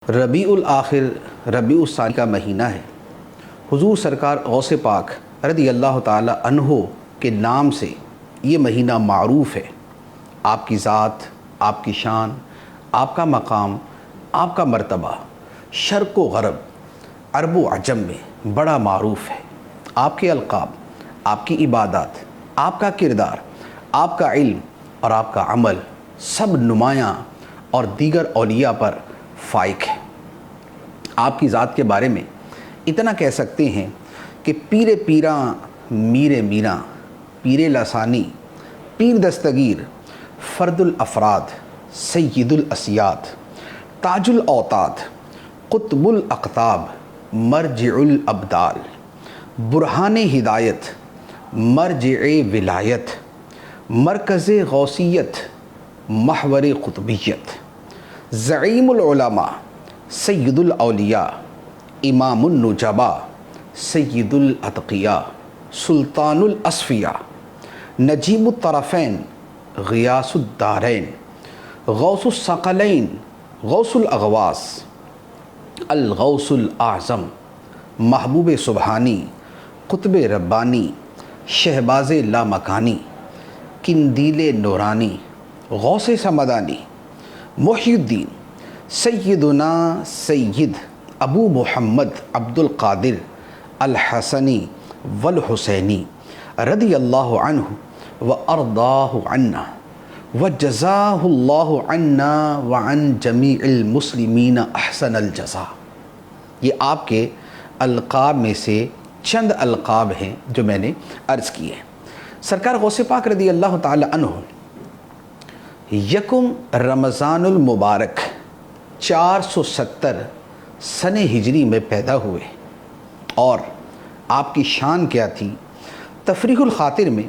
ربیع الآخر ربیع الثانی کا مہینہ ہے۔ حضور سرکار غوث پاک رضی اللہ تعالی عنہ کے نام سے یہ مہینہ معروف ہے۔ آپ کی ذات، آپ کی شان، آپ کا مقام، آپ کا مرتبہ شرق و غرب، عرب و عجم میں بڑا معروف ہے۔ آپ کے القاب، آپ کی عبادات، آپ کا کردار، آپ کا علم اور آپ کا عمل سب نمایاں اور دیگر اولیاء پر فائق ہے۔ آپ کی ذات کے بارے میں اتنا کہہ سکتے ہیں کہ پیر پیراں میر میراں، پیر لسانی، پیر دستگیر، فرد الافراد، سید الاسیاد، تاج الاوتاد، قطب الاقطاب، مرجع الابدال، برہان ہدایت، مرجع ولایت، مرکز غوثیت، محور قطبیت، زعیم العلماء، سید الاولیاء، امام النجباء، سید الاتقیاء، سلطان الاصفیاء، نجیب الطرفین، غیاث الدارین، غوث الثقلین، غوث الاغواث، الغوث الاعظم، محبوب سبحانی، قطب ربانی، شہباز لامکانی، قندیل نورانی، غوث سمدانی، محی الدین، سیدنا سید ابو محمد عبد القادر الحسنی والحسینی رضی اللہ عنہ وارضاہ عنا وجزاہ اللہ عنا وعن جمیع المسلمین احسن الجزاء۔ یہ آپ کے القاب میں سے چند القاب ہیں جو میں نے عرض کیے ہیں۔ سرکار غوث پاک رضی اللہ تعالی عنہ یکم رمضان المبارک 470 سن ہجری میں پیدا ہوئے، اور آپ کی شان کیا تھی؟ تفریح الخاطر میں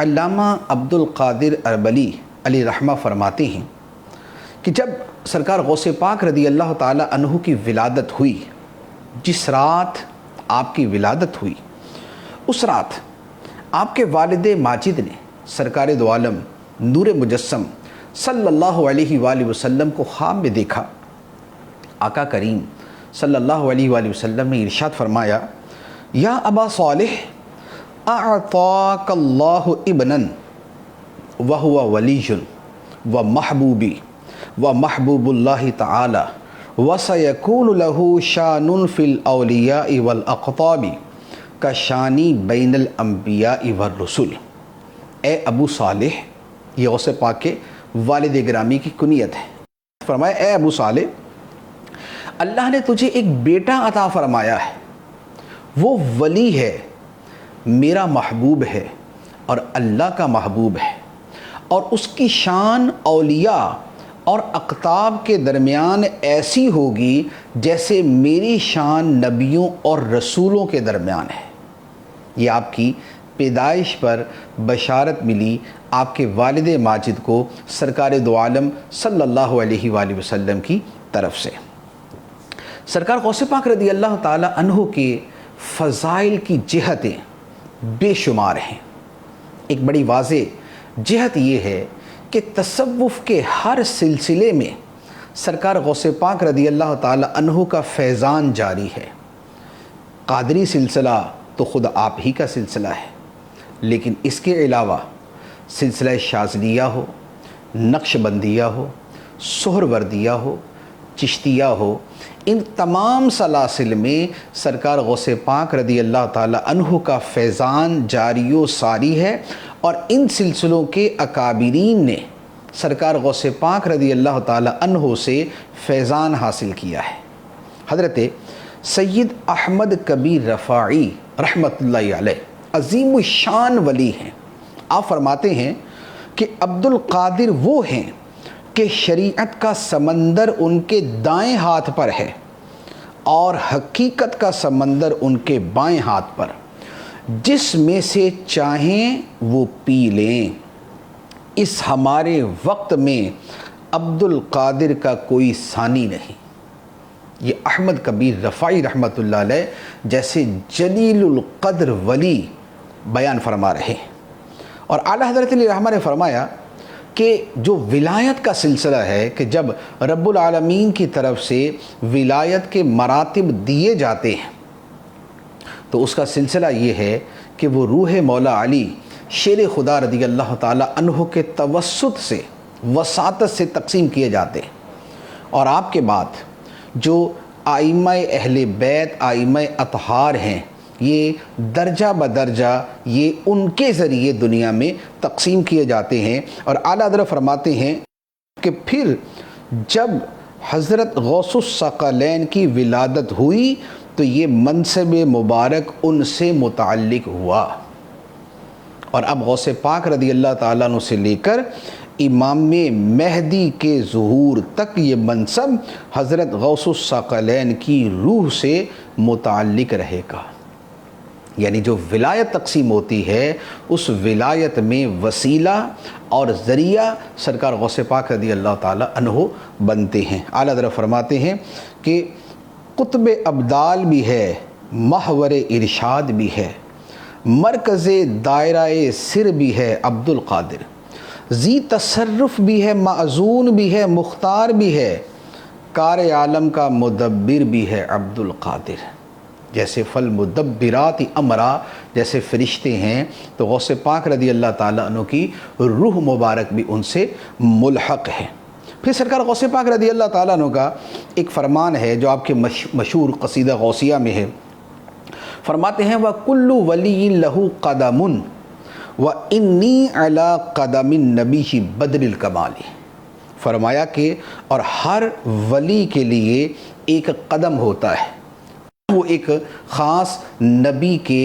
علامہ عبد القادر اربلی علیہ رحمہ فرماتے ہیں کہ جب سرکار غوث پاک رضی اللہ تعالی عنہ کی ولادت ہوئی، جس رات آپ کی ولادت ہوئی، اس رات آپ کے والد ماجد نے سرکار دو عالم نور مجسم صلی اللہ علیہ وآلہ وسلم کو خواب میں دیکھا۔ آقا کریم صلی اللہ علیہ وآلہ وسلم نے ارشاد فرمایا، یا ابا صالح اعطاک اللہ ابنا وہو ولی و محبوبی و محبوب اللہ تعالی وسیکون له شان فی الاولیاء والاقطاب کشانی بین الانبیاء والرسل۔ اے ابو صالح، یہ غوث پاک کے والد گرامی کی کنیت ہے۔ فرمایا، اے ابو صالح، اللہ نے تجھے ایک بیٹا عطا فرمایا ہے، وہ ولی ہے، میرا محبوب ہے اور اللہ کا محبوب ہے، اور اس کی شان اولیاء اور اقطاب کے درمیان ایسی ہوگی جیسے میری شان نبیوں اور رسولوں کے درمیان ہے۔ یہ آپ کی پیدائش پر بشارت ملی آپ کے والد ماجد کو سرکار دو عالم صلی اللہ علیہ وآلہ وسلم کی طرف سے۔ سرکار غوث پاک رضی اللہ تعالی عنہ کے فضائل کی جہتیں بے شمار ہیں۔ ایک بڑی واضح جہت یہ ہے کہ تصوف کے ہر سلسلے میں سرکار غوث پاک رضی اللہ تعالی عنہ کا فیضان جاری ہے۔ قادری سلسلہ تو خود آپ ہی کا سلسلہ ہے، لیکن اس کے علاوہ سلسلہ شاذلیہ ہو، نقش بندیہ ہو، سہروردیہ ہو، چشتیہ ہو، ان تمام سلاسل میں سرکار غوث پاک رضی اللہ تعالی عنہ کا فیضان جاری و ساری ہے، اور ان سلسلوں کے اکابرین نے سرکار غوث پاک رضی اللہ تعالی عنہ سے فیضان حاصل کیا ہے۔ حضرت سید احمد کبیر رفاعی رحمۃ اللہ علیہ عظیم الشان ولی ہیں۔ آپ فرماتے ہیں کہ عبد القادر وہ ہیں کہ شریعت کا سمندر ان کے دائیں ہاتھ پر ہے اور حقیقت کا سمندر ان کے بائیں ہاتھ پر، جس میں سے چاہیں وہ پی لیں۔ اس ہمارے وقت میں عبد القادر کا کوئی ثانی نہیں۔ یہ احمد کبیر رفاعی رحمۃ اللہ علیہ جیسے جلیل القدر ولی بیان فرما رہے ہیں۔ اور اعلیٰ حضرت علیہ رحمہ نے فرمایا کہ جو ولایت کا سلسلہ ہے کہ جب رب العالمین کی طرف سے ولایت کے مراتب دیے جاتے ہیں تو اس کا سلسلہ یہ ہے کہ وہ روح مولا علی شیر خدا رضی اللہ تعالی عنہ کے توسط سے وساطت سے تقسیم کیے جاتے ہیں، اور آپ کے بعد جو ائمہ اہل بیت ائمہ اطہار ہیں یہ درجہ بدرجہ یہ ان کے ذریعے دنیا میں تقسیم کیے جاتے ہیں۔ اور اعلیٰ حضرت فرماتے ہیں کہ پھر جب حضرت غوث الثقلین کی ولادت ہوئی تو یہ منصب مبارک ان سے متعلق ہوا، اور اب غوث پاک رضی اللہ تعالیٰ عنہ سے لے کر امام مہدی کے ظہور تک یہ منصب حضرت غوث الثقلین کی روح سے متعلق رہے گا۔ یعنی جو ولایت تقسیم ہوتی ہے اس ولایت میں وسیلہ اور ذریعہ سرکار غوث پاک رضی اللہ تعالیٰ عنہ بنتے ہیں۔ اعلیٰ حضرت فرماتے ہیں کہ قطب ابدال بھی ہے، محور ارشاد بھی ہے، مرکز دائرہ سر بھی ہے عبد القادر، ذی تصرف بھی ہے، معزون بھی ہے، مختار بھی ہے، کار عالم کا مدبر بھی ہے عبد القادر۔ جیسے فالمدبرات امرا جیسے فرشتے ہیں تو غوث پاک رضی اللہ تعالیٰ عنہ کی روح مبارک بھی ان سے ملحق ہے۔ پھر سرکار غوث پاک رضی اللہ تعالیٰ عنہ کا ایک فرمان ہے جو آپ کے مشہور قصیدہ غوثیہ میں ہے، فرماتے ہیں وَكُلُّ وَلِيٍّ لَهُ قَدَمٌ وَإِنِّي عَلَىٰ قَدَمِ النَّبِيِّ بَدْرِ الْكَمَالِ۔ فرمایا کہ اور ہر ولی کے لیے ایک قدم ہوتا ہے، وہ ایک خاص نبی کے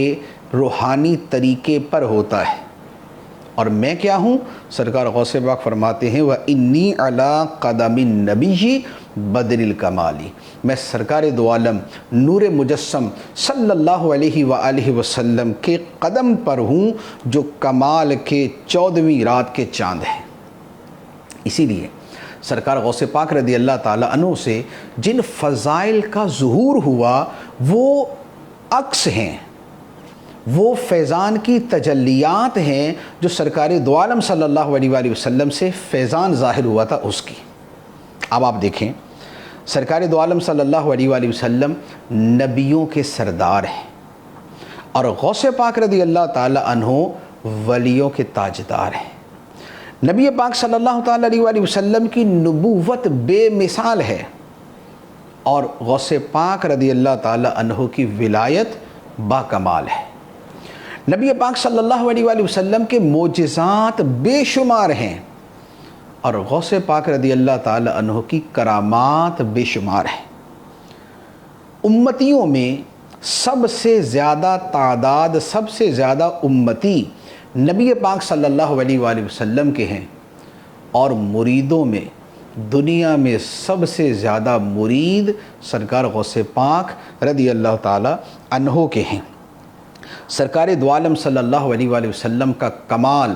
روحانی طریقے پر ہوتا ہے، اور میں کیا ہوں؟ سرکار غوث پاک فرماتے ہیں وَإِنِّي عَلَىٰ قَدَمِ النَّبِيِّ بَدْرِ الْكَمَالِ، میں سرکار دو عالم نور مجسم صلی اللہ علیہ وآلہ وسلم کے قدم پر ہوں جو کمال کے 14ویں رات کے چاند ہیں۔ اسی لیے سرکار غوث پاک رضی اللہ تعالیٰ عنہ سے جن فضائل کا ظہور ہوا وہ عکس ہیں، وہ فیضان کی تجلیات ہیں جو سرکار دو عالم صلی اللہ علیہ وآلہ وسلم سے فیضان ظاہر ہوا تھا اس کی۔ اب آپ دیکھیں سرکار دو عالم صلی اللہ علیہ وآلہ وسلم نبیوں کے سردار ہیں، اور غوث پاک رضی اللہ تعالیٰ عنہ ولیوں کے تاجدار ہیں۔ نبی پاک صلی اللہ تعالیٰ علیہ وآلہ وسلم کی نبوت بے مثال ہے، اور غوث پاک رضی اللہ تعالیٰ عنہ کی ولایت با کمال ہے۔ نبی پاک صلی اللہ علیہ وآلہ وسلم کے معجزات بے شمار ہیں، اور غوث پاک رضی اللہ تعالیٰ عنہ کی کرامات بے شمار ہیں۔ امتیوں میں سب سے زیادہ تعداد، سب سے زیادہ امتی نبی پاک صلی اللہ علیہ وآلہ وسلم کے ہیں، اور مریدوں میں دنیا میں سب سے زیادہ مرید سرکار غوث پاک رضی اللہ تعالیٰ عنہ کے ہیں۔ سرکار دو عالم صلی اللہ علیہ وآلہ وسلم کا کمال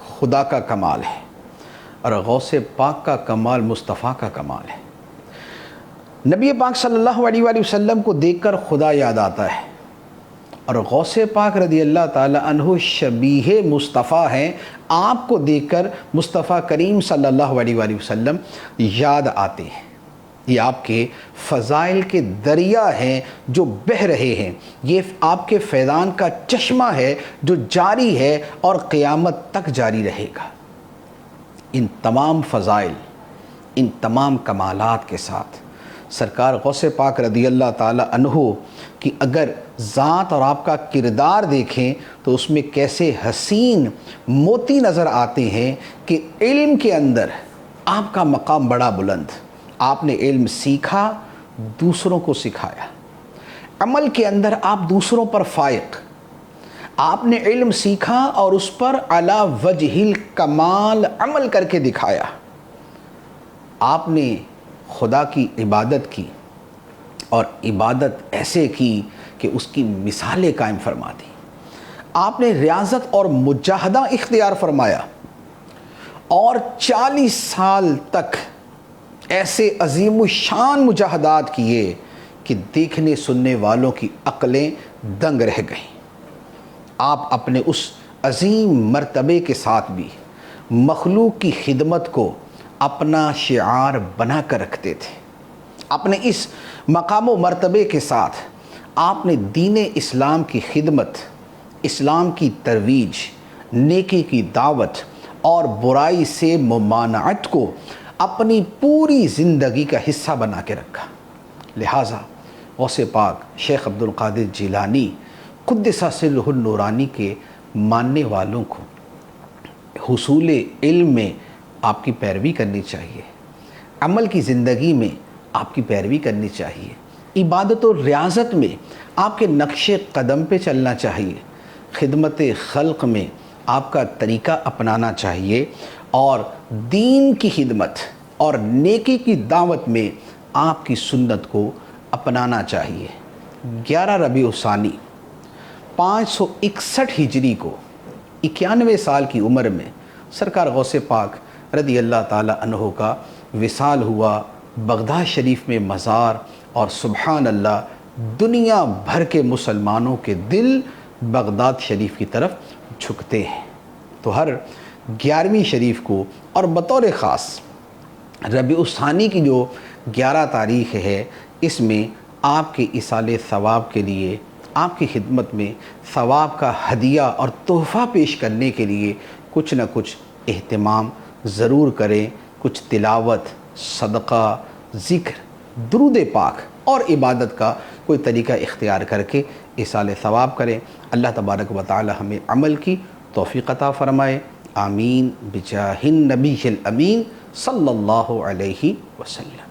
خدا کا کمال ہے، اور غوث پاک کا کمال مصطفیٰ کا کمال ہے۔ نبی پاک صلی اللہ علیہ وآلہ وسلم کو دیکھ کر خدا یاد آتا ہے، اور غوث پاک رضی اللہ تعالیٰ عنہ شبیہ مصطفیٰ ہیں، آپ کو دیکھ کر مصطفیٰ کریم صلی اللہ علیہ وآلہ وسلم یاد آتے ہیں۔ یہ آپ کے فضائل کے دریا ہیں جو بہہ رہے ہیں، یہ آپ کے فیضان کا چشمہ ہے جو جاری ہے اور قیامت تک جاری رہے گا۔ ان تمام فضائل، ان تمام کمالات کے ساتھ سرکار غوث پاک رضی اللہ تعالیٰ عنہ کی اگر ذات اور آپ کا کردار دیکھیں تو اس میں کیسے حسین موتی نظر آتے ہیں کہ علم کے اندر آپ کا مقام بڑا بلند، آپ نے علم سیکھا، دوسروں کو سکھایا۔ عمل کے اندر آپ دوسروں پر فائق، آپ نے علم سیکھا اور اس پر علی وجہ الکمال عمل کر کے دکھایا۔ آپ نے خدا کی عبادت کی، اور عبادت ایسے کی کہ اس کی مثالیں قائم فرما دی۔ آپ نے ریاضت اور مجاہدہ اختیار فرمایا، اور 40 سال تک ایسے عظیم الشان مجاہدات کیے کہ دیکھنے سننے والوں کی عقلیں دنگ رہ گئیں۔ آپ اپنے اس عظیم مرتبے کے ساتھ بھی مخلوق کی خدمت کو اپنا شعار بنا کر رکھتے تھے۔ اپنے اس مقام و مرتبے کے ساتھ آپ نے دین اسلام کی خدمت، اسلام کی ترویج، نیکی کی دعوت اور برائی سے ممانعت کو اپنی پوری زندگی کا حصہ بنا کے رکھا۔ لہٰذا غوث پاک شیخ عبد القادر جیلانی قدس سرہ النورانی کے ماننے والوں کو حصول علم میں آپ کی پیروی کرنی چاہیے، عمل کی زندگی میں آپ کی پیروی کرنی چاہیے، عبادت و ریاضت میں آپ کے نقش قدم پہ چلنا چاہیے، خدمت خلق میں آپ کا طریقہ اپنانا چاہیے، اور دین کی خدمت اور نیکی کی دعوت میں آپ کی سنت کو اپنانا چاہیے۔ 11 ربیع الثانی 561 ہجری کو 91 سال کی عمر میں سرکار غوث پاک رضی اللہ تعالی عنہ کا وصال ہوا۔ بغداد شریف میں مزار، اور سبحان اللہ دنیا بھر کے مسلمانوں کے دل بغداد شریف کی طرف جھکتے ہیں۔ تو ہر 11ویں شریف کو اور بطور خاص ربیع الثانی کی جو 11 تاریخ ہے، اس میں آپ کے ایصال ثواب کے لیے، آپ کی خدمت میں ثواب کا ہدیہ اور تحفہ پیش کرنے کے لیے کچھ نہ کچھ اہتمام ضرور کریں۔ کچھ تلاوت، صدقہ، ذکر، درود پاک اور عبادت کا کوئی طریقہ اختیار کر کے ایصال ثواب کریں۔ اللہ تبارک و تعالی ہمیں عمل کی توفیق عطا فرمائے۔ آمین بجاہ النبی الامین صلی اللہ علیہ وسلم۔